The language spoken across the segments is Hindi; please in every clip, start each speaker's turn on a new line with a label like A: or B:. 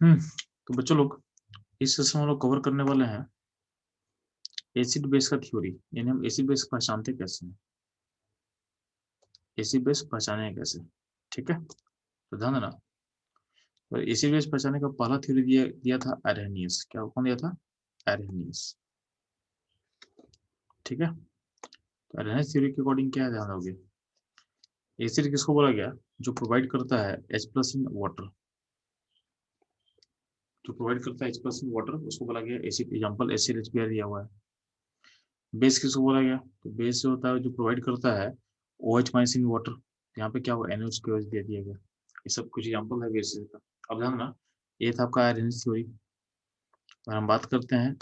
A: तो बच्चों लोग इस सेशन में हम लोग कवर करने वाले हैं एसिड बेस का थ्योरी, यानी हम एसिड बेस पहचानते कैसे हैं, एसिड बेस पहचाने कैसे, ठीक है। तो ध्यान देना, और एसिड बेस पहचानने का पहला थ्योरी दिया दिया था एरहेनियस। क्या कौन दिया था? एरहेनियस, ठीक है। तो एरहेनियस थ्योरी के अकॉर्डिंग क्या ध्यान रखोगे, एसिड किसको बोला गया? जो प्रोवाइड करता है H प्लस इन वाटर, जो प्रोवाइड करता है H प्लस इन वाटर उसको बोला गया एसिड। एग्जांपल HCl दिया हुआ है। बेस किसको बोला गया? तो बेस जो होता है जो प्रोवाइड करता है OH माइनस इन वाटर, यहाँ पे क्या होगा NH की OH दे दिया गया। ये सब कुछ एग्जांपल है बेसिस का। अब ध्यान ना, ये था आपका आयरन थ्योरी। और हम बात करते हैं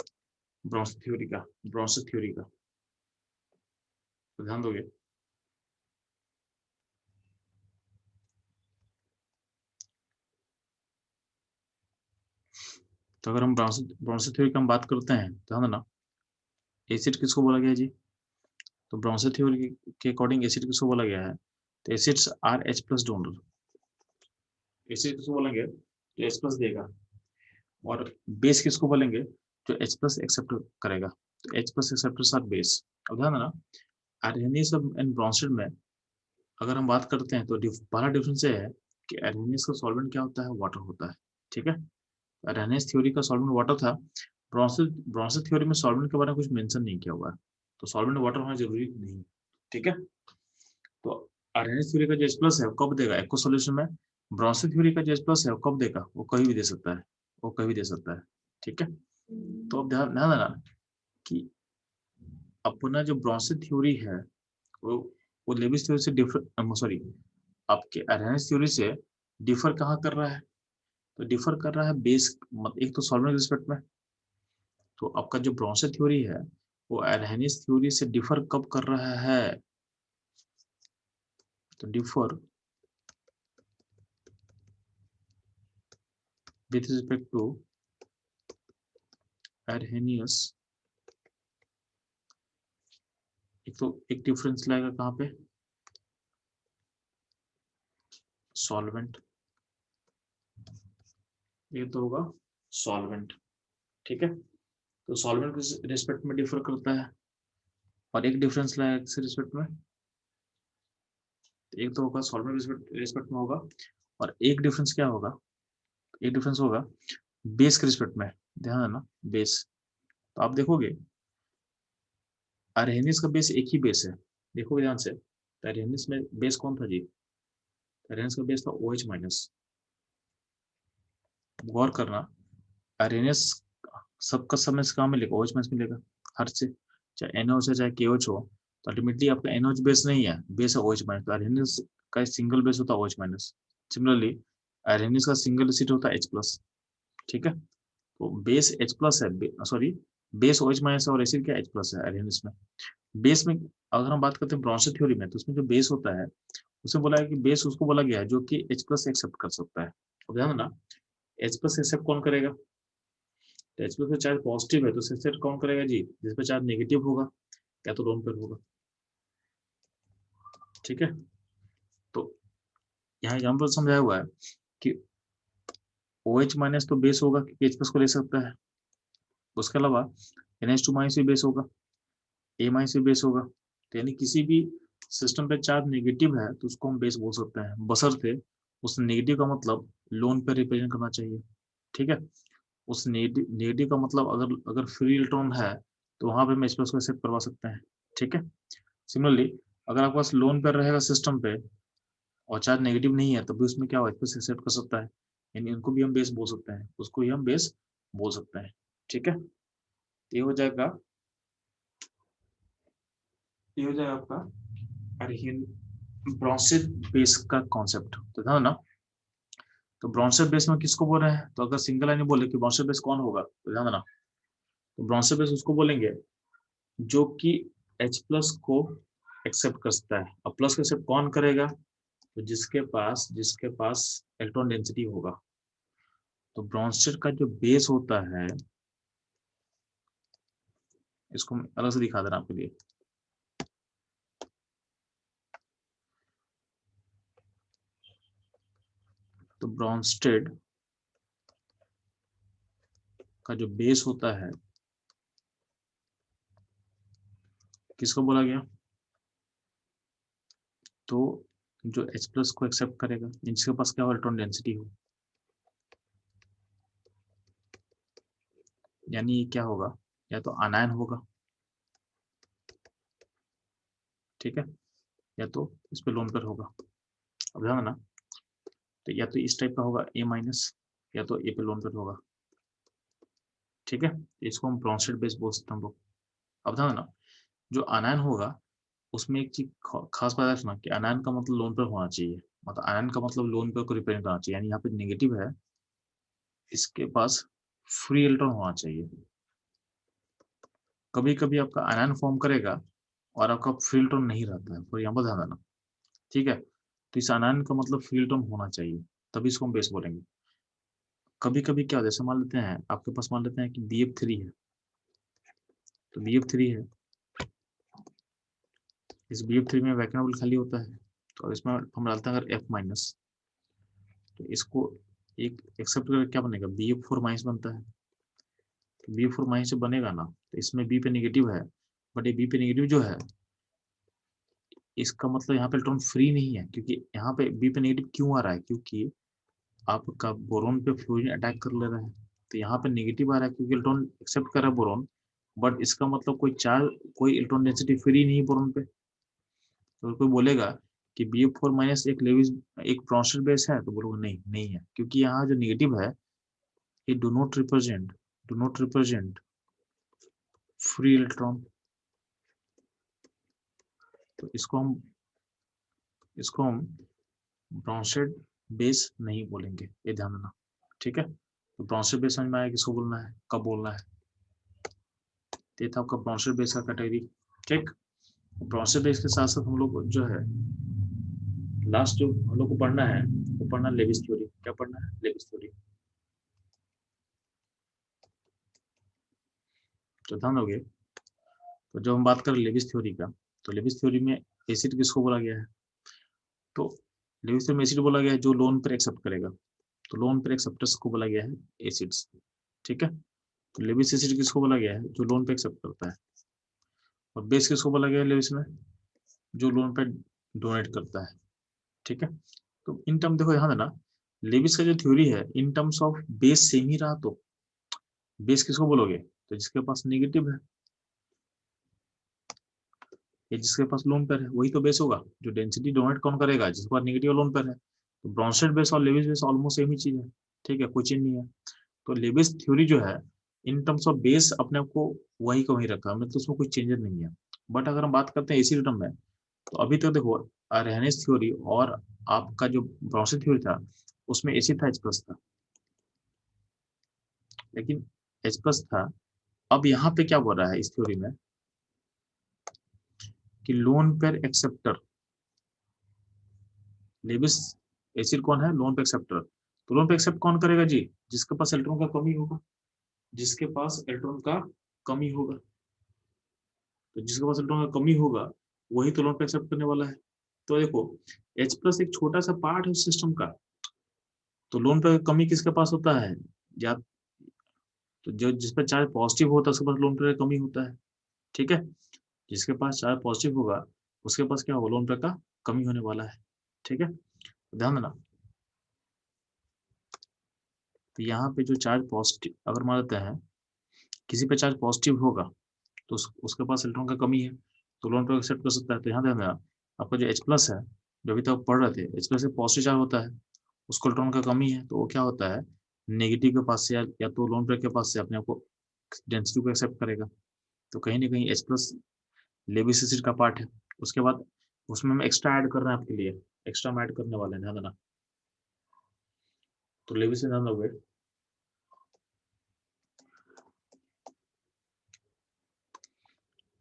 A: ब्रॉन्ज थ्योरी का, ब्रॉन्ज थ्योरी का, तो ध्यान दोगे। तो अगर हम ब्रॉन्ज थ्योरी की हम बात करते हैं, ध्यान देना, एसिड किसको बोला गया जी? तो ब्रॉन्ज थ्योरी के अकॉर्डिंग एसिड किसको बोला गया है? तो acids are H plus donor. Acid किसको बोलेंगे? तो H प्लस देगा। और बेस किसको बोलेंगे? जो H प्लस एक्सेप्ट करेगा। तो H plus acceptors are base. अब ध्यान देना, एल्केनिस एंड ब्रोंसेड में अगर हम बात करते हैं तो पहला डिफरेंस ये है कि एल्केनिस का सॉल्वेंट क्या होता है? वाटर होता है, ठीक है। एल्केनिस थ्योरी का सॉल्वेंट वाटर था। ब्रोंसेड ब्रोंसेड थ्योरी में सॉल्वेंट के बारे में कुछ मेंशन नहीं किया हुआ है, तो सॉल्वेंट वाटर होना जरूरी नहीं, ठीक है। तो एल्केनिस थ्योरी का जो H प्लस है वो कब देगा? एक्व सॉल्यूशन में। ब्रोंसेड थ्योरी का जो H प्लस है वो कब देगा? वो कहीं भी दे सकता है, वो कहीं भी दे सकता है, ठीक है। तो अब ध्यान ध्यान देना कि अपना जो ब्रोंसेड थ्योरी है वो वो लेविस थ्योरी से डिफर, सॉरी, आपके अरेंज थ्योरी से डिफर कहाँ कर रहा है? तो डिफर कर रहा है बेस, एक तो सॉल्वेंट रिस्पेक्ट में। तो आपका जो ब्रोंसेड थ्योरी है वो अरहेनिस थ्योरी से डिफर कब कर रहा है? तो differ with respect to Arrhenius. एक तो एक डिफरेंस लाएगा कहाँ पे? सॉल्वेंट, ये तो होगा सॉल्वेंट, ठीक है। तो सॉल्वेंट किस रिस्पेक्ट में डिफर करता है? और एक डिफरेंस लाएगा किस रिस्पेक्ट में? एक तो होगा सॉल्वेंट रिस्पेक्ट में होगा, और एक डिफरेंस क्या होगा? एक डिफरेंस होगा बेस के रिस्पेक्ट में। ध्यान देना, बेस। तो आप देखोगे अरहेनिस का बेस एक ही बेस है, देखोगे ध्यान से। तो अरहेनिस में बेस कौन था जी? अरहेनिस का बेस था OH माइनस। गौर करना, अरहेनिस सबका समय से कहाँ मिलेगा? OH माइनस मिलेगा हर से, चाहे NaOH हो चाहे KOH हो। तो अल्टीमेटली आपका NaOH बेस नहीं है, बेस है OH माइनस। तो अरहेनिस का सिंगल बेस होता है OH माइनस। सिमिलरली अरहेनिस का सिंगल एसिड होता है H प्लस, ठीक है। तो बेस H प्लस है, सॉरी, बेस OH माइनस और एसिड क्या H प्लस है अरहेनिस में। बेस में अगर हम बात करते हैं ब्रॉन्सेड थ्योरी में, तो उसमें जो बेस होता है उसमें बोला है कि बेस उसको बोला गया है जो कि H प्लस एक्सेप्ट कर सकता है। अब ध्यान देना, H प्लस एक्सेप्ट कौन करेगा? तो H प्लस का चार्ज पॉजिटिव है तो एक्सेप्ट कौन करेगा जी? जिस पर चार्ज नेगेटिव होगा या तो लोन पर होगा, ठीक है। तो यहाँ एग्जाम्पल समझाया हुआ है कि OH माइनस तो बेस होगा क्योंकि H प्लस को ले सकता है। उसके अलावा NH2 माइनस भी बेस होगा, A माइनस भी बेस होगा। तो यानी किसी भी सिस्टम पे चार्ज नेगेटिव है तो उसको हम बेस बोल सकते हैं, बशर्ते उस नेगेटिव का मतलब लोन पे रिप्रेजेंट करना चाहिए, ठीक है। उस नेगेटिव का मतलब अगर अगर फ्री इलेक्ट्रॉन है तो वहां पे हम H प्लस को एक्सेप्ट करवा सकते हैं, ठीक है। सिमिलरली अगर आपके पास लोन पर रहेगा सिस्टम पे और चार्ज नेगेटिव नहीं है तब भी उसमें क्या हो, H प्लस एक्सेप्ट कर सकता है, यानी इनको भी हम बेस बोल सकते हैं, उसको ही हम बेस बोल सकते हैं, ठीक है। ये हो जाएगा, ये हो जाएगा आपका अरहिन ब्रॉन्सेड बेस का कॉन्सेप्ट, तो था ना। तो ब्रॉन्सेड बेस में किसको बोल रहे हैं? तो अगर सिंगल लाइन बोले कि ब्रॉन्सेड बेस कौन होगा तो ध्यान देना, तो ब्रॉन्सेड बेस उसको बोलेंगे जो कि H प्लस को एक्सेप्ट कर सकता है। अब प्लस को एक्सेप्ट कौन करेगा? तो जिसके पास इलेक्ट्रॉन डेंसिटी होगा। तो ब्रॉन्सेड का जो बेस होता है, इसको मैं अलग से दिखा दे रहा आपके लिए। तो ब्रॉन्स्टेड का जो बेस होता है किसको बोला गया? तो जो H प्लस को एक्सेप्ट करेगा, जिसके पास क्या हो, इलेक्ट्रॉन डेंसिटी हो, यानी ये क्या होगा, या तो अनायन होगा, ठीक है, या तो इस पे लोन पेयर होगा। अब ध्यान देना, तो या तो इस टाइप का होगा A माइनस, या तो A पे लोन पेयर होगा, ठीक है। इसको हम ब्रॉन्सेट बेस बोल सकते हैं हम लोग। अब ध्यान देना, जो अनायन होगा उसमें एक चीज खास बात रखना कि अनायन का मतलब लोन पेयर होना चाहिए, मतलब अनायन का मतलब लोन पेयर को रिप्रेजेंट करना चाहिए, यानी यहाँ पे नेगेटिव है, इसके पास फ्री इलेक्ट्रॉन होना चाहिए। कभी कभी आपका अनायन फॉर्म करेगा और आपका फ्री इलेक्ट्रॉन नहीं रहता है, फॉर एग्जाम्पल ध्यान देना, ठीक है। तो इस अनायन का मतलब फ्री इलेक्ट्रॉन होना चाहिए, तभी इसको हम बेस बोलेंगे। कभी कभी क्या होता है, जैसे मान लेते हैं आपके पास, मान लेते हैं कि BF3 है, तो BF3 है, इस BF3 में वैकेंट ऑर्बिटल खाली होता है, तो इसमें हम डालते हैं अगर F माइनस, तो इसको एक एक्सेप्ट करके क्या बनेगा, BF4 माइनस बनता है। तो BF4 माइनस जब बनेगा ना, तो इसमें B पे नेगेटिव है, बट ये B पे नेगेटिव जो है, इसका मतलब यहाँ पे इलेक्ट्रॉन फ्री नहीं है, क्योंकि यहाँ पे B पे नेगेटिव क्यों आ रहा है, क्योंकि आपका बोरोन पे फ्लोरीन अटैक कर ले रहा है, तो यहाँ पे नेगेटिव आ रहा है क्योंकि इलेक्ट्रॉन एक्सेप्ट कर रहा है बोरोन, बट इसका मतलब कोई चार्ज, कोई इलेक्ट्रॉन डेंसिटी फ्री नहीं है बोरोन पे। तो कोई बोलेगा कि BF4 माइनस एक लेविस, एक ब्रॉन्सेट बेस है, तो बोलोगे नहीं, नहीं है, क्योंकि यहाँ जो नेगेटिव है, ये do not represent free electron. तो इसको हम ब्रॉन्सेट बेस नहीं बोलेंगे, ये ध्यान देना, ठीक है। तो ब्रॉन्सेट बेस समझ में आया किसको बोलना है, कब बोलना है। ये था आपका ब्रॉन्सेट बेस का कैटेगरी, ठीक। ब्रॉन्सेट बेस के साथ साथ हम लोग जो है लास्ट जो हम लोग को पढ़ना है, वो पढ़ना लेविस थ्योरी। क्या पढ़ना है, लेविस थ्योरी। तो ध्यान दोगे, तो जब हम बात करें लेविस थ्योरी का, तो लेविस थ्योरी में एसिड किसको बोला गया है, तो लेविस थ्योरी में एसिड बोला गया है जो लोन पर एक्सेप्ट करेगा, तो लोन पर एक्सेप्टर्स को बोला गया है एसिड्स, ठीक है। तो लेविस एसिड किसको बोला गया है, जो लोन पे एक्सेप्ट करता है, और बेस किसको बोला गया है लेविस में, जो लोन पे डोनेट करता है, ठीक है। तो इन टर्म देखो, ध्यान देना, लेविस का जो थ्योरी है in terms of base same ही रहा, तो बेस किसको बोलोगे, तो जिसके पास नेगेटिव है, या जिसके पास लोन पेयर है वही तो बेस होगा, जो डेंसिटी डोनेट कौन करेगा, जिसके पास नेगेटिव लोन पेयर है। तो ब्रॉन्सेट बेस और लेविस बेस ऑलमोस्ट सेम ही चीज है, ठीक है, कोई चेंज नहीं है। तो लेविस थ्योरी जो है इन टर्म्स ऑफ बेस अपने आप को वही का वही रखा, मतलब उसमें कोई चेंजेस नहीं है। बट अगर हम बात करते हैं एसी टर्म में, तो अभी तक देखो अरहेनिस थ्योरी और आपका जो ब्रॉन्सेट थ्योरी था, उसमें एसी था, H प्लस था, लेकिन H प्लस था। अब यहाँ पे क्या बोल रहा है इस थ्योरी में कि lone pair acceptor, Lewis acid कौन है, लोन पेयर एक्सेप्टर। तो लोन पेयर एक्सेप्ट कौन करेगा जी, जिसके पास इलेक्ट्रॉन का कमी होगा, जिसके पास इलेक्ट्रॉन का कमी होगा, तो जिसके पास इलेक्ट्रॉन का कमी होगा वही तो लोन पेयर एक्सेप्ट करने वाला है। तो देखो H प्लस एक छोटा सा पार्ट है उस सिस्टम का, तो लोन पेयर का कमी किसके पास होता है, या तो जो जिस पर चार्ज पॉजिटिव होता है उसके पास लोन पेयर का कमी होता है, ठीक है। जिसके पास चार्ज पॉजिटिव होगा उसके पास क्या होगा, लोन पेयर का कमी होने वाला है, ठीक है। ध्यान देना, तो यहाँ पे जो चार्ज पॉजिटिव, अगर मान लेते हैं किसी पे चार्ज पॉजिटिव होगा, तो उसके पास इलेक्ट्रॉन का कमी है, तो लोन पेयर एक्सेप्ट कर सकता है। तो यहाँ ध्यान देना, आपका जो H प्लस है, जो अभी तक पढ़ रहे थे, H प्लस से पॉजिटिव चार्ज होता है, उसको इलेक्ट्रॉन का कमी है, तो वो क्या होता है, नेगेटिव के पास से या तो लोन पेयर के पास से अपने आप को डेंसिटी को एक्सेप्ट करेगा। तो कहीं ना कहीं H प्लस लेविस एसिड का पार्ट है। उसके बाद उसमें हम एक्स्ट्रा ऐड कर रहे हैं आपके लिए, एक्स्ट्रा हम ऐड करने वाले हैं, ध्यान देना। तो लेविस से ध्यान दोगे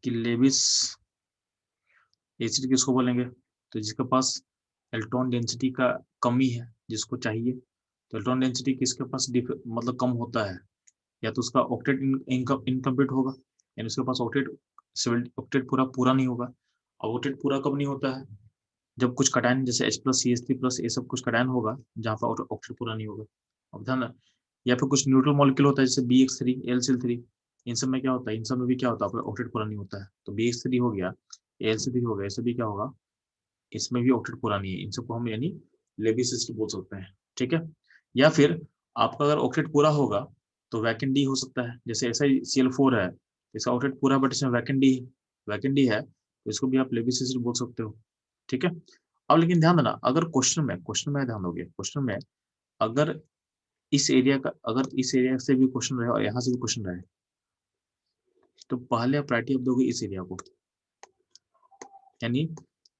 A: कि लेविस एसिड किसको बोलेंगे, तो जिसके पास इलेक्ट्रॉन डेंसिटी का कमी है, जिसको चाहिए, तो इलेक्ट्रॉन डेंसिटी किसके पास मतलब कम होता है, या तो उसका ऑक्टेट इनकम्प्लीट होगा, यानी उसके पास ऑक्टेट पूरा पूरा नहीं होगा। और ऑक्टेट पूरा कब नहीं होता है, जब कुछ कटायन जैसे H प्लस CH3 प्लस ये सब कुछ कटायन होगा, जहाँ पर ऑक्टेट पूरा नहीं होगा। अब ध्यान या फिर कुछ न्यूट्रल मॉलिक्यूल होता है जैसे BX3, AlCl3, इन सब में क्या होता है, इन सब में भी क्या होता है, आपका ऑक्टेट पूरा नहीं होता है। तो BX3 हो गया, AlCl3 हो गया, इससे भी क्या होगा, इसमें भी ऑक्टेट पूरा नहीं है। इन सबको हम यानी लेविस एसिड बोल सकते हैं, ठीक है। या फिर आपका अगर ऑक्टेट पूरा होगा तो वैकेंट डी हो सकता है, जैसे ऐसा ही Cl4 है, इसका ऑक्टेट पूरा बट इसमें वैकेंट डी है, तो इसको भी आप लेविस एसिड बोल सकते हो, ठीक है। अब लेकिन ध्यान देना, अगर क्वेश्चन में ध्यान दोगे, क्वेश्चन में अगर इस एरिया से भी क्वेश्चन रहे और यहाँ से भी क्वेश्चन रहे, तो पहले आप प्रायोरिटी आप दोगे इस एरिया को, यानी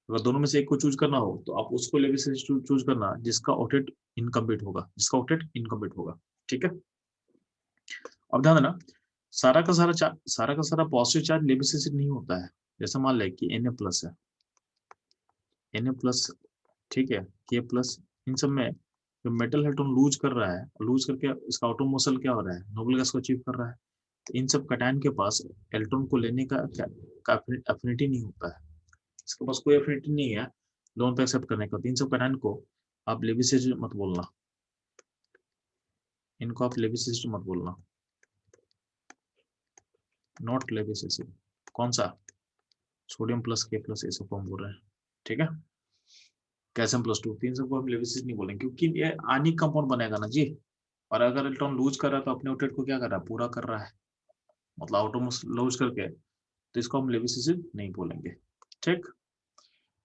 A: अगर दोनों में से एक को चूज करना हो तो आप उसको लेवल से चूज करना जिसका ऑक्टेट इनकम्प्लीट होगा, ठीक है। अब ध्यान देना, सारा का सारा पॉजिटिव चार्ज लेवल से नहीं होता है। जैसा मान लें कि Na प्लस है, Na+, ठीक है, K+, इन सब में जो मेटल इलेक्ट्रॉन लूज कर रहा है, लूज करके इसका ऑटोमोसल क्या हो रहा है, नोबल गैस को अचीव कर रहा है। तो इन सब कटायन के पास इलेक्ट्रॉन को लेने का एफिनिटी नहीं होता है, इसके पास कोई एफिनिटी नहीं है लोन पे एक्सेप्ट करने का। तो इन सब कटायन को आप लेविस एसिड मत बोलना, इनको आप लेविस एसिड मत बोलना, नॉट लेविस एसिड। कौन सा, सोडियम प्लस K+, ये सबको हम बोल रहे हैं, ठीक है। कैल्शियम+2, तीन सबको हम लेविस एसिड नहीं बोलेंगे क्योंकि ये आनिक कंपाउंड बनेगा ना जी। और अगर इलेक्ट्रॉन लूज कर रहा है तो अपने ऑक्टेट को क्या कर रहा है, पूरा कर रहा है, मतलब आउटोमोस लूज करके, तो इसको हम लेविस एसिड नहीं बोलेंगे, ठीक।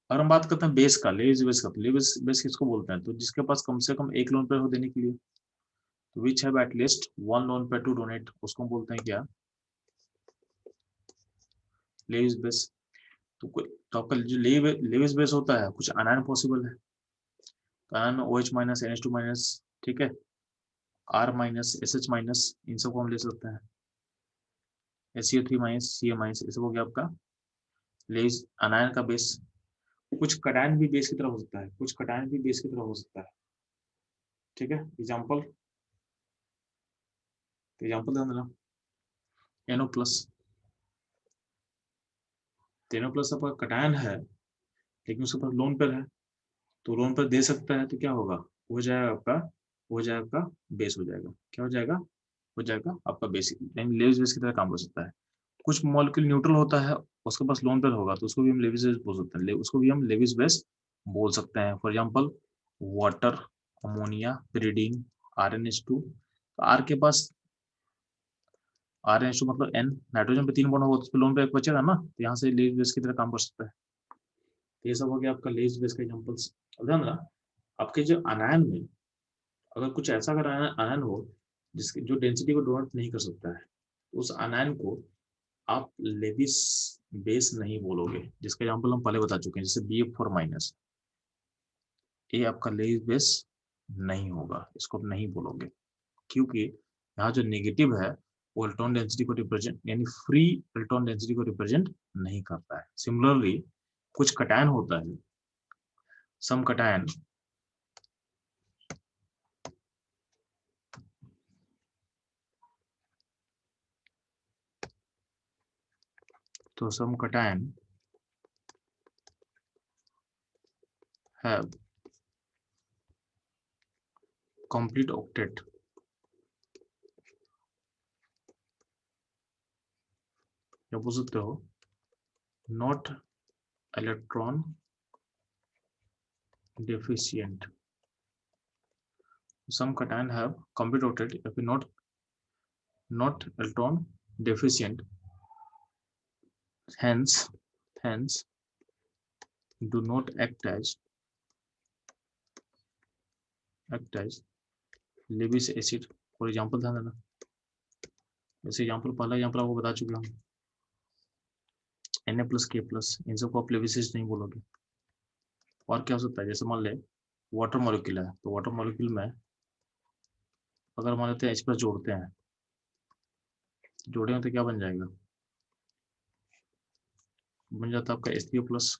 A: और हम बात करते हैं बेस का, लेविस बेस का। लेविस बेस किसको बोलते हैं, तो जिसके पास कम से कम एक लोन पेयर हो देने के लिए, which have at least one lone pair to donate, उसको हम बोलते हैं क्या, लेविस बेस। तो आपका जो लेविस बेस होता है, कुछ अनायन पॉसिबल है, अनायन में OH-, NH2-, ठीक है, R-, SH-, इन सबको हम ले सकते हैं, SCO3-, Ca-, ये सब हो गया आपका लेविस अनायन का बेस। कुछ कटायन भी बेस की तरह हो सकता है, कुछ कटायन भी बेस की तरह हो सकता है, ठीक है। एग्जाम्पल ध्यान देना, NO+, NO+ आपका कटायन है लेकिन उसके पास लोन पेयर है, तो लोन पेयर दे सकता है, तो क्या होगा, हो जाएगा आपका, हो जाएगा आपका बेस, हो जाएगा, क्या हो जाएगा, हो जाएगा आपका बेसिक, यानी लेविस बेस की तरह काम कर सकता है। कुछ मॉलिक्यूल न्यूट्रल होता है, उसके पास लोन पेयर होगा, तो उसको भी हम लेविस बेस बोल सकते हैं, उसको भी हम लेविस बेस बोल सकते हैं। For example water, ammonia, pyridine, RnH2। R के पास RnH2 मतलब N, नाइट्रोजन पे 3 बॉन्ड होगा तो उस पे लोन पे एक बचेगा ना, तो यहाँ से लेविस बेस की तरह काम कर सकता है। तो ये सब हो गया आपका लेविस बेस का एग्जाम्पल्स। ध्यान रखना, आपके जो अनायन में अगर कुछ ऐसा अगर आयन हो जिसकी जो डेंसिटी को डोनेट नहीं कर सकता है, उस आयन को आप लेविस बेस नहीं बोलोगे, जिसका एग्जांपल हम पहले बता चुके हैं, जैसे BF4-, ये आपका लेविस बेस नहीं होगा, इसको आप नहीं बोलोगे, क्योंकि यहाँ जो नेगेटिव है वो इलेक्ट्रॉन डेंसिटी को रिप्रेजेंट, यानी फ्री इलेक्ट्रॉन डेंसिटी को रिप्रेजेंट नहीं करता है। सिमिलरली कुछ कटायन होता है, सम कटायन, तो सम कटायन हैव complete octet, क्या बोल सकते हो, not electron deficient। some cation have complete octet if not electron deficient, hence do not act as Lewis acid। For example ध्यान देना, जैसे एग्जाम्पल पहला एग्जाम्पल आपको बता चुके हम, Na+K+, इन सबको आप लेविस एसिड नहीं बोलोगे। और क्या हो सकता है, जैसे मान ले वाटर मॉलिक्यूल है, तो वाटर मॉलिक्यूल में अगर मान लेते हैं H+ जोड़ते हैं, जोड़ेंगे तो क्या बन जाएगा, बन जाता है आपका H3O+।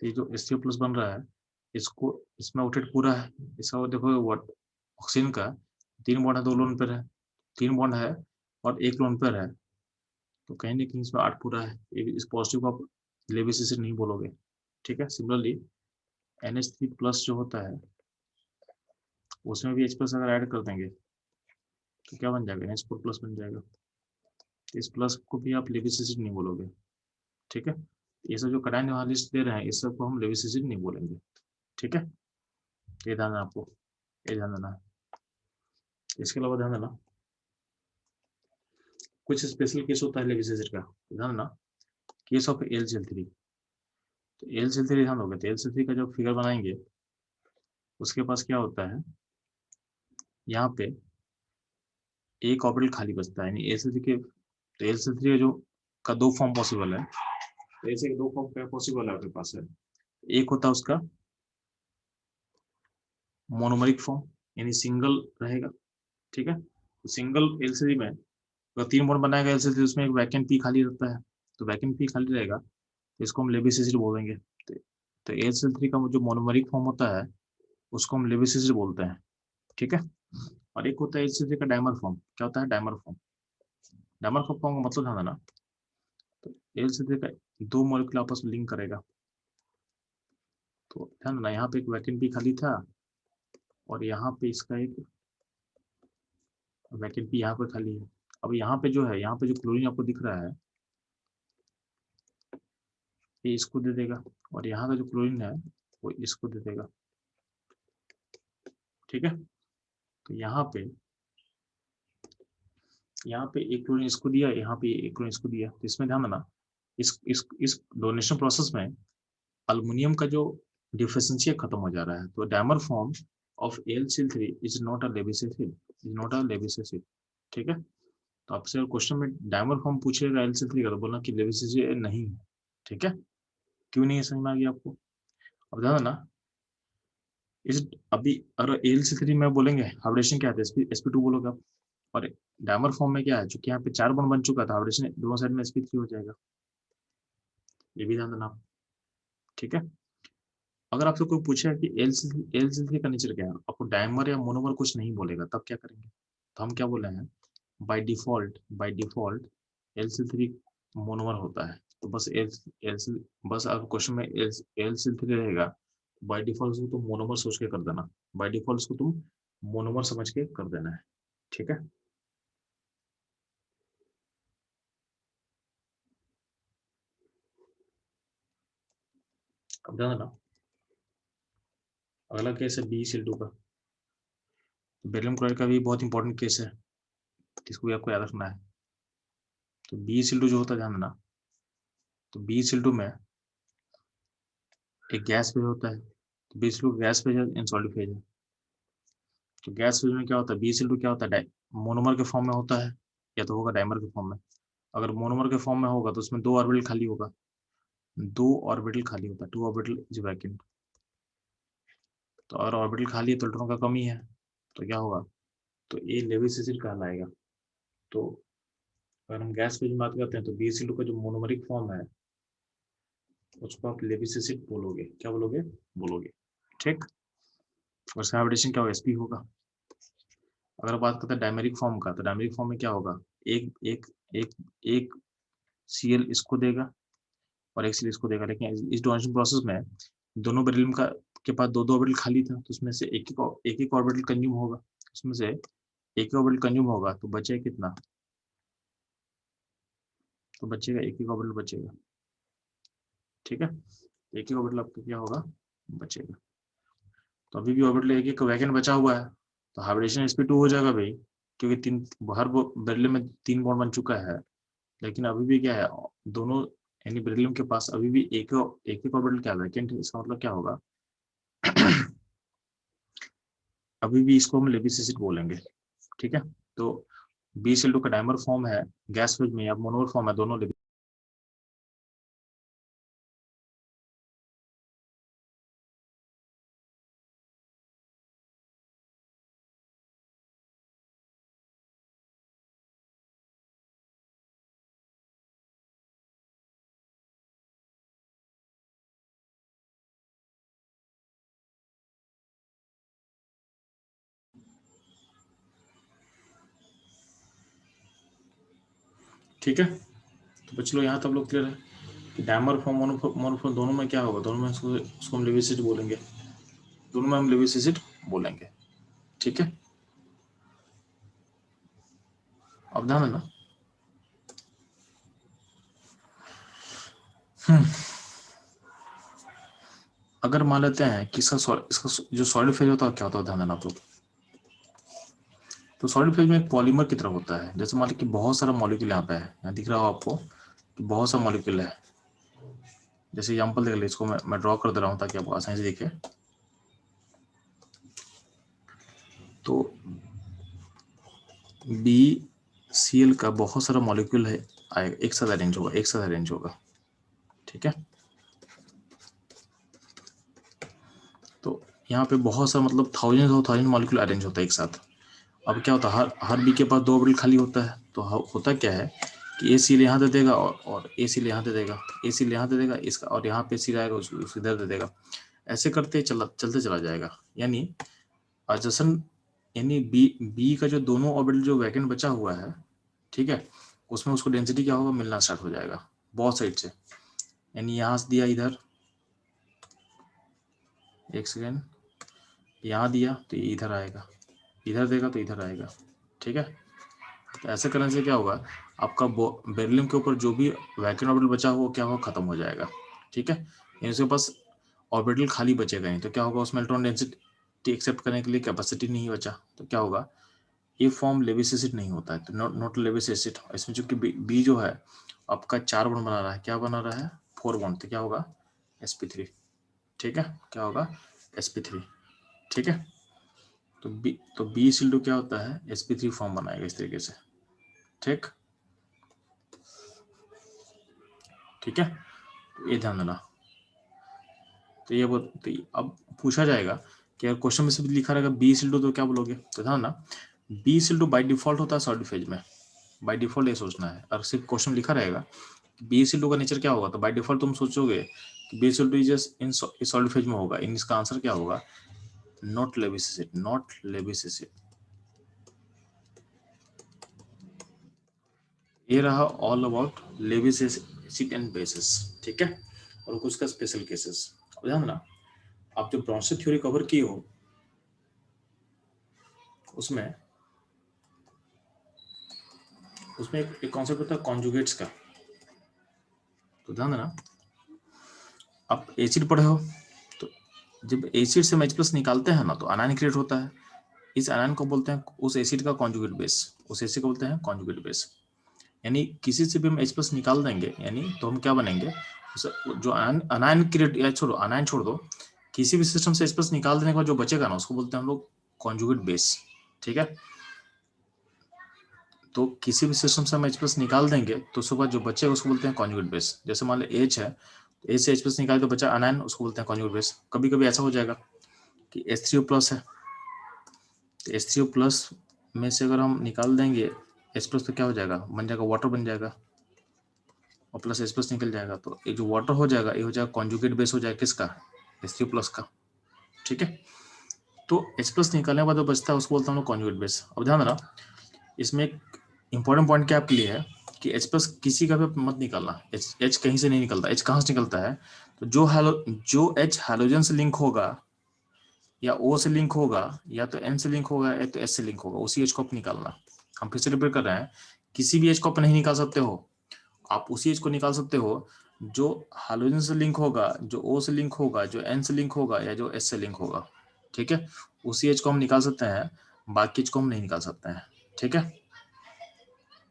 A: ये जो H3O+ बन रहा है, इसको, इसमें ऑक्टेट पूरा है, इसका देखो ऑक्सीजन का 3 बॉन्ड है, 2 लोन पेयर है, 3 बॉन्ड है और 1 लोन पेयर है, तो कहीं ना कहीं इसमें 8 पूरा है। इस पॉजिटिव को आप लेविस एसिड नहीं बोलोगे, ठीक है। सिमिलरली NH3 प्लस जो होता है उसमें भी H प्लस अगर ऐड कर देंगे तो क्या बन जाएगा, NH4 प्लस बन जाएगा। तो इस प्लस को भी आप लेविस एसिड नहीं बोलोगे, ठीक है। ये सब जो कराने वाला लिस्ट दे रहे हैं इस सब को हम लेविस एसिड नहीं बोलेंगे, ठीक है। ये ध्यान आपको, ये ध्यान देना है। इसके अलावा ध्यान देना कुछ स्पेशल केस होता है लेविस एसिड का, ध्यान देना। केस ऑफ LCl3, तो LCl3 ध्यान दोगे तो LCl3 का जब फिगर बनाएंगे उसके पास क्या होता है, यहाँ पे एक ऑर्बिटल खाली बचता है, यानी LCl3 के, तो LCl3 का जो का दो फॉर्म पॉसिबल है, तो ऐसे के दो फॉर्म क्या पॉसिबल है आपके पास है। एक होता है उसका मोनोमरिक फॉर्म, यानी सिंगल रहेगा, ठीक है। तो सिंगल LCl3 में अगर 3 बॉन्ड बनाएगा LCl3 उसमें एक वैकेंट पी खाली रहता है, तो वैकेंट पी खाली रहेगा तो इसको हम लेविस एसिड बोलेंगे। तो LCl3 का जो मोनोमरिक फॉर्म होता है उसको हम लेविस एसिड बोलते हैं, ठीक है। और एक होता है LCl3 का डाइमर फॉर्म, क्या होता है डाइमर फॉर्म। डाइमर फॉर्म का मतलब ध्यान देना, तो LCl3 का दो मॉलिक्यूल आपस में लिंक करेगा, तो ध्यान देना यहाँ पे एक वैकेंट पी खाली था और यहाँ पे इसका एक वैकेंट पी यहाँ पे खाली है। अब यहाँ पे जो है, यहाँ पे जो क्लोरीन आपको दिख रहा है ये इसको दे देगा, और यहाँ का जो क्लोरीन है वो इसको दे देगा, ठीक है। तो यहाँ पे एक क्लोरीन इसको दिया, यहाँ पे एक क्लोरीन इसको दिया, तो इसमें ध्यान देना इस डोनेशन प्रोसेस में अल्युमिनियम का जो डिफिशिएंसी खत्म हो जा रहा है। तो dimer form of LCl3 is not a Lewis acid, is not a Lewis acid, ठीक है। तो आपसे क्वेश्चन में डायमर फॉर्म पूछेगा LCl3 का तो बोलना कि लेविस एसिड नहीं है, ठीक है। क्यों नहीं है समझ में आ गया आपको। अब ध्यान देना इस अभी अगर LCl3 में बोलेंगे हाइब्रिडेशन क्या है, sp2 बोलोगे आप, और डायमर फॉर्म में क्या है, चूंकि यहाँ पे 4 बॉन्ड बन चुका था, हाइब्रिडेशन दोनों साइड में sp3 हो जाएगा, ये भी ध्यान देना आप, ठीक है। अगर आपसे कोई पूछे कि LCl3 का नेचर क्या है, आपको डायमर या मोनोमर कुछ नहीं बोलेगा, तब क्या करेंगे, तो हम क्या बोले हैं, बाय डिफॉल्ट LCl3 मोनोमर होता है, तो बस बस आप क्वेश्चन में LCl3 रहेगा, बाय डिफॉल्ट उसको तुम मोनोमर सोच के कर देना, बाय डिफॉल्ट उसको तुम मोनोमर समझ के कर देना है, ठीक है। अब ध्यान देना अगला केस है BeCl2 का। बेरिलियम क्लोराइड का भी बहुत इंपॉर्टेंट केस है, इसको भी आपको याद रखना है। तो BeCl2 जो होता है ध्यान देना, तो BeCl2 में एक गैस फेज होता है, तो BeCl2 गैस फेज है, इनसॉल्ट फेज है। तो गैस फेज में क्या होता है, BeCl2 क्या होता है, मोनोमर के फॉर्म में होता है या तो होगा डाइमर के फॉर्म में। अगर मोनोमर के फॉर्म में होगा तो उसमें दो ऑर्बिटल खाली होगा, दो ऑर्बिटल खाली होता है, टू ऑर्बिटल इज वैकेंट। तो अगर ऑर्बिटल खाली है तो इलेक्ट्रॉन का कमी है, तो क्या होगा, तो ये लेविस एसिड कहलाएगा। तो अगर हम गैस फेज में बात करते हैं तो BeCl2 का जो मोनोमरिक फॉर्म है उसको आप लेविस एसिड बोलोगे, क्या बोलोगे, बोलोगे, ठीक। और इसका हाइब्रिडेशन क्या होगा, sp होगा। अगर बात करते हैं डायमेरिक फॉर्म का, तो डायमेरिक फॉर्म में क्या होगा, एक एक एक एक Cl इसको देगा और एक Cl इसको देगा, लेकिन इस डोनेशन प्रोसेस में दोनों बेरिलियम का के पास दो दो ऑर्बिटल खाली था, तो उसमें से एक ऑर्बिटल कंज्यूम होगा, उसमें से एक ऑर्बिटल कंज्यूम होगा तो बचेगा कितना, तो बचेगा एक ऑर्बिटल बचेगा, ठीक है। एक ही ऑर्बिटल आपका क्या होगा, बचेगा। तो अभी भी ऑर्बिटल एक एक वैकेंट बचा हुआ है, तो हाइब्रिडेशन sp2 हो जाएगा भाई, क्योंकि तीन हर बेरिलियम में 3 बॉन्ड बन चुका है, लेकिन अभी भी क्या है, दोनों यानी बेरिलियम के पास अभी भी एक ऑर्बिटल क्या वैकेंट है, इसका मतलब क्या होगा अभी भी इसको हम लेविस एसिड बोलेंगे, ठीक है। तो BeCl2 का डायमर फॉर्म है गैस फेज में या मोनोमर फॉर्म है, दोनों ठीक है। तो बच्चों यहाँ तक लोग क्लियर है। कि डायमर फॉर्म मोनोफॉर्म दोनों में क्या होगा, दोनों में उसको हम लेविस एसिड बोलेंगे, दोनों में हम लेविस एसिड बोलेंगे। ठीक है, अब ध्यान देना। अगर मान लेते हैं कि इसका जो सॉलिड फेज होता है क्या होता है, ध्यान देना आप लोग। तो सॉलिड फेज में एक पॉलीमर की तरह होता है। जैसे मान लो कि बहुत सारा मॉलिक्यूल यहाँ पे है, यहाँ दिख रहा हो आपको कि बहुत सारा मॉलिक्यूल है। जैसे एग्जाम्पल देख लीजिए, इसको मैं ड्रॉ कर दे रहा हूँ ताकि आप आसानी से देखें। तो BCl का बहुत सारा मॉलिक्यूल है आएगा, एक साथ अरेंज होगा, एक साथ अरेंज होगा। ठीक है, तो यहाँ पे बहुत सारा मतलब थाउजेंड मॉलिक्यूल अरेंज होता है एक साथ। अब क्या होता है, हर बी के पास 2 ऑर्बिटल खाली होता है। तो होता क्या है कि ACl यहाँ दे देगा और ACl यहाँ दे देगा, ACl यहाँ दे देगा इसका, और यहाँ पे ACl आएगा उस इधर दे देगा। ऐसे करते चलते चला जाएगा। यानी adjacent, यानी बी का जो दोनों ऑर्बिटल जो वैकेंट बचा हुआ है, ठीक है, उसमें उसको डेंसिटी क्या होगा, मिलना स्टार्ट हो जाएगा बहुत साइड से। यानी यहाँ से दिया इधर, एक सेकेंड, यहाँ दिया तो ये इधर आएगा, इधर देगा तो इधर आएगा। ठीक है, तो ऐसे करने से क्या होगा, आपका बेरिलियम के ऊपर जो भी वैकेंट ऑर्बिटल बचा हुआ क्या होगा, खत्म हो जाएगा। ठीक है, यानी उसके पास ऑर्बिटल खाली बचेगा नहीं, तो क्या होगा, उसमें इलेक्ट्रॉन डेंसिटी एक्सेप्ट करने के लिए कैपेसिटी नहीं बचा, तो क्या होगा, ये फॉर्म लेविस एसिड नहीं होता है, तो नॉट लेविस एसिड। इसमें चूंकि बी जो है आपका 4 बॉन्ड बना रहा है, क्या बना रहा है, 4 बॉन्ड, तो क्या होगा, sp3। ठीक है, क्या होगा, sp3। ठीक है, तो BCl2 क्या होता है, sp3 फॉर्म बनाएगा इस तरीके से। ठीक, ठीक है, तो ये ध्यान देना। तो ये तो अब पूछा जाएगा कि अगर क्वेश्चन में से भी लिखा रहेगा BCl2 तो क्या बोलोगे, तो ध्यान ना, BCl2 बाय डिफॉल्ट होता है सॉलिड फेज में, बाय डिफॉल्ट ये सोचना है। और सिर्फ क्वेश्चन लिखा रहेगा BCl2 का नेचर क्या होगा, तो बाय डिफॉल्ट तुम सोचोगे कि BCl2 is in solid phase में होगा। इन इसका आंसर क्या होगा, not Lewis acid, not Lewis acid. ये रहा all about Lewis acid and bases. ठीक है, और कुछ का स्पेशल केसेस। अब ध्यान देना, आप जो ब्रॉन्सन थ्योरी कवर की हो उसमें एक कॉन्सेप्ट होता है कॉन्जुगेट्स का। तो ध्यान देना, आप एसिड पढ़े हो, तो जब एसिड से हम H+ निकालते हैं ना, तो अनायन क्रिएट होता है। इस अनायन को बोलते हैं उस एसिड का कॉन्जुगेट बेस, उस एसिड को बोलते हैं कॉन्जुगेट बेस। यानी किसी से भी हम H+ निकाल देंगे, यानी तो हम क्या बनेंगे, जो अनायन क्रिएट, या छोड़ो अनायन छोड़ दो, किसी भी सिस्टम से H+ निकाल देने के बाद जो बचेगा ना, उसको बोलते हैं हम लोग कॉन्जुगेट बेस। ठीक है, तो किसी भी सिस्टम से हम H+ निकाल देंगे तो उसके बाद जो बचेगा उसको बोलते हैं कॉन्जुगेट बेस। जैसे मान लो H है, तो H से H+ निकाले तो बचा अनायन, उसको बोलते हैं कॉन्जुगेट बेस। कभी कभी ऐसा हो जाएगा कि H3O+ है, तो H3O+ में से अगर हम निकाल देंगे H+ तो क्या हो जाएगा, बन जाएगा वाटर बन जाएगा, और प्लस H+ निकल जाएगा, तो ये जो वाटर हो जाएगा ये हो जाएगा कॉन्जुगेट बेस हो जाएगा किसका, H3O+ का। ठीक है, तो H+ निकालने के बाद जो बचता है उसको बोलते हैं हम लोग कॉन्जुगेट बेस। अब ध्यान देना, इसमें एक इंपॉर्टेंट पॉइंट क्या आपके लिए है कि H+ किसी का भी मत निकालना, H कहीं से नहीं निकलता। H कहाँ से निकलता है, तो जो H हाइड्रोजन से लिंक होगा, या O से लिंक होगा, या तो N से लिंक होगा, या तो S से लिंक होगा, उसी H को आप निकालना। हम फिर से रिपीट कर रहे हैं, किसी भी H को आप नहीं निकाल सकते हो, आप उसी H को निकाल सकते हो जो हाइड्रोजन से लिंक होगा, जो O से लिंक होगा, जो N से लिंक होगा, या जो S से लिंक होगा। ठीक है, उसी H को हम निकाल सकते हैं, बाकी H को हम नहीं निकाल सकते हैं। ठीक है,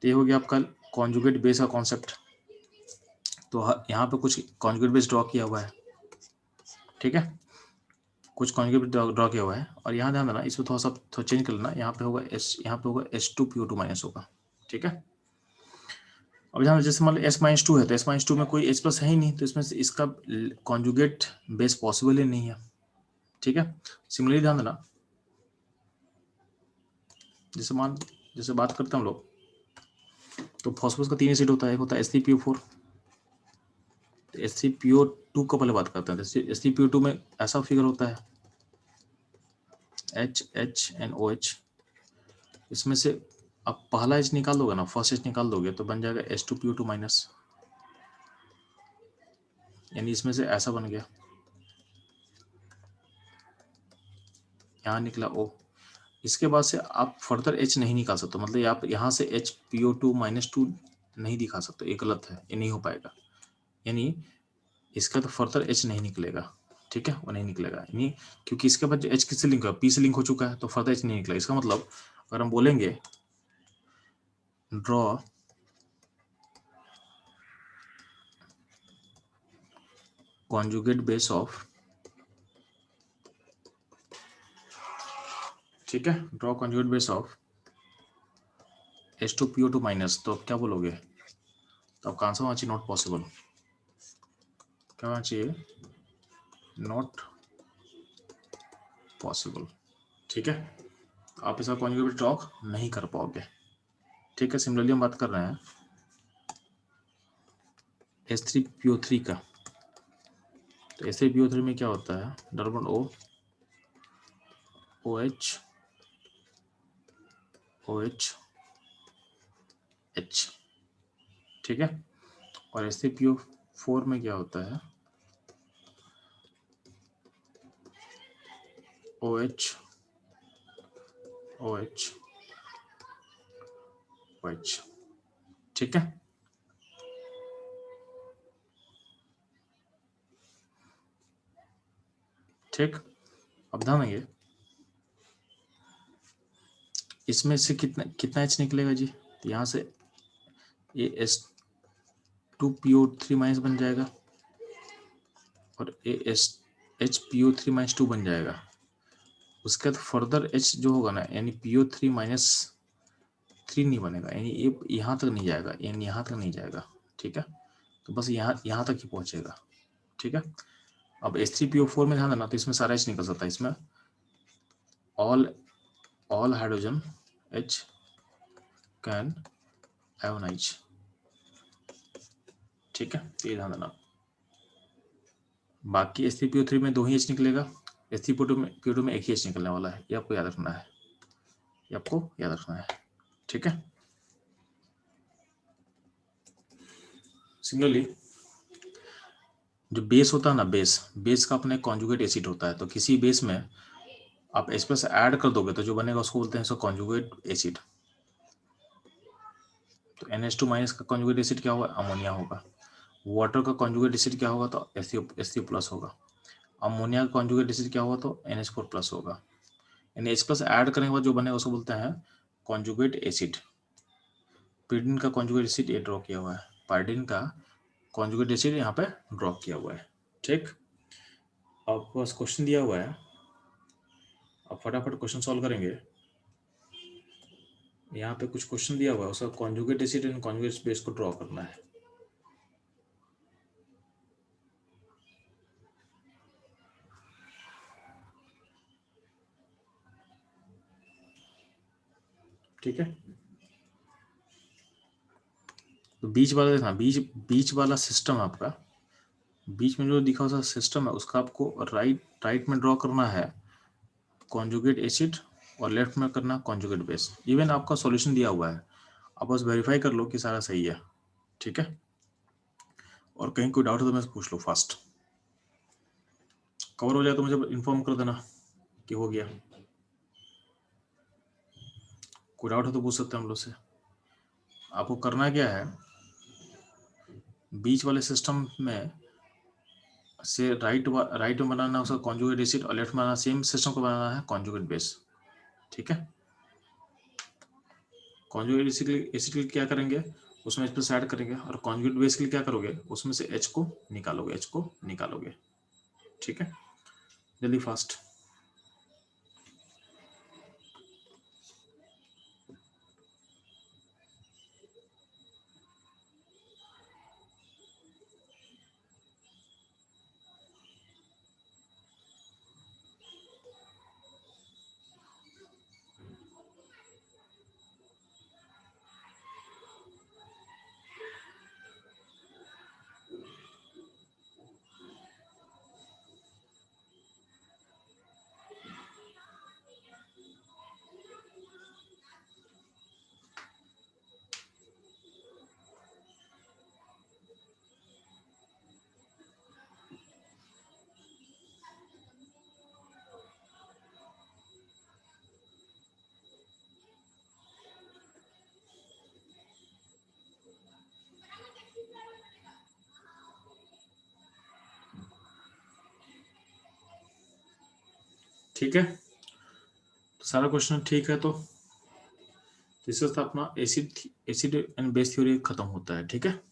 A: तो ये हो गया आपका कॉन्जुगेट बेस का कॉन्सेप्ट। तो यहाँ पे कुछ कॉन्जुगेट बेस ड्रॉ किया हुआ है। ठीक है, कुछ कॉन्जुगेट ड्रॉ किया हुआ है, और यहाँ ध्यान देना, इसमें थोड़ा चेंज कर लेना। यहाँ पे होगा यहाँ पे होगा H2PO2- होगा। ठीक है, अब ध्यान, जैसे मान लो S-2 है, तो S-2 में कोई H+ है ही नहीं, तो इसमें से इसका कॉन्जुगेट बेस पॉसिबल ही नहीं है। ठीक है, सिमिलरली ध्यान देना, जैसे बात करते हैं हम लोग, तो फॉस्फोरस का 3 एसिड होता है, एक होता है H3PO4, तो H3PO2 को पहले बात करते हैं। H3PO2 में ऐसा फिगर होता है HNOH, इसमें से आप पहला H निकाल दोगे ना, फर्स्ट H निकाल दोगे तो बन जाएगा H2PO2-। यानी इसमें से ऐसा बन गया, यहाँ निकला O। इसके बाद से आप फर्दर H नहीं निकाल सकते, मतलब आप यहाँ से HPO2-2 नहीं दिखा सकते, ये गलत है, ये नहीं हो पाएगा। यानी इसका तो फर्दर H नहीं निकलेगा, ठीक है, वो नहीं निकलेगा, यानी क्योंकि इसके बाद जो H किससे लिंक है, P से लिंक हो चुका है, तो फर्दर H नहीं निकलेगा। इसका मतलब अगर हम बोलेंगे ड्रॉ कॉन्जुगेट बेस ऑफ, ठीक है, draw conjugate base of H2PO2-, तो क्या बोलोगे, तो आपका आंसर होना चाहिए नॉट पॉसिबल। क्या होना चाहिए, नॉट पॉसिबल, ठीक है, आप इसका कॉन्जुगेट ड्रॉ नहीं कर पाओगे, ठीक है। सिमिलरली हम बात कर रहे हैं H3PO3 का, तो H3PO3 में क्या होता है, double bond O, OH OH H, ठीक है, और H3PO4 में क्या होता है, OH OH OH, ठीक है। ठीक, अब ध्यान देंगे इसमें से कितना कितना H निकलेगा जी, तो यहाँ से ये H2PO3- बन जाएगा और HPO3-2 बन जाएगा। उसके बाद फर्दर H जो होगा ना, यानी PO3-3 नहीं बनेगा, यानी ये यहाँ तक नहीं जाएगा, यानी यहाँ तक नहीं जाएगा, ठीक है, तो बस यहाँ तक ही पहुँचेगा, ठीक है। अब H3PO4 में ध्यान देना, तो इसमें सारा H निकल सकता है, इसमें all hydrogen H can ionise, ठीक है, तो ये ध्यान देना। बाकी H3PO3 में 2 ही H निकलेगा, H3PO2 में 1 ही H निकलने वाला है, ये आपको याद रखना है, ये आपको याद रखना है, ठीक है। सिमिलरली जो बेस होता है ना, बेस का अपने कॉन्जुगेट एसिड होता है, तो किसी बेस में आप H प्लस ऐड कर दोगे तो जो बनेगा उसको बोलते हैं कॉन्जुगेट एसिड। तो NH2- का कॉन्जुगेट एसिड क्या होगा, अमोनिया होगा। वाटर का कॉन्जुगेट एसिड क्या होगा, तो HCO+ होगा। अमोनिया का कॉन्जुगेट एसिड क्या होगा, तो NH4+ होगा। यानी H प्लस ऐड करने के बाद जो बनेगा उसको बोलते हैं कॉन्जुगेट एसिड। पिरिडिन का कॉन्जुगेट एसिड ये ड्रॉ किया हुआ है, पायरिडिन का कॉन्जुगेट एसिड यहाँ पे ड्रॉ किया हुआ है, ठीक। आपको बस क्वेश्चन दिया हुआ है, अब फटाफट क्वेश्चन सॉल्व करेंगे। यहाँ पे कुछ क्वेश्चन दिया हुआ है, उसका conjugate acid and conjugate base को ड्रॉ करना है। ठीक है, तो बीच वाला देखना, बीच वाला सिस्टम आपका, बीच में जो दिखा हुआ सिस्टम है उसका आपको राइट में ड्रॉ करना है कॉन्जुगेट एसिड और लेफ्ट में करना कॉन्जुगेट बेस। इवन आपका सॉल्यूशन दिया हुआ है, आप बस वेरीफाई कर लो कि सारा सही है, ठीक है। और कहीं कोई डाउट हो तो मैं पूछ लो, फास्ट कवर हो जाए तो मुझे इन्फॉर्म कर देना कि हो गया। कोई डाउट हो तो पूछ सकते हैं हम लोग से। आपको करना क्या है, बीच वाले सिस्टम में से राइट में बनाना उसका कॉन्जुगेट एसिड और लेफ्ट में बनाना सेम सिस्टम को बनाना है कॉन्जुगेट बेस, ठीक है। कॉन्जुगेट एसिड के लिए क्या करेंगे, उसमें H+ ऐड करेंगे, और कॉन्जुगेट बेस के लिए क्या करोगे, उसमें से H को निकालोगे, ठीक है। जल्दी फास्ट। ठीक है, तो सारा क्वेश्चन ठीक है, तो इससे अपना एसिड एंड बेस थ्योरी खत्म होता है। ठीक है।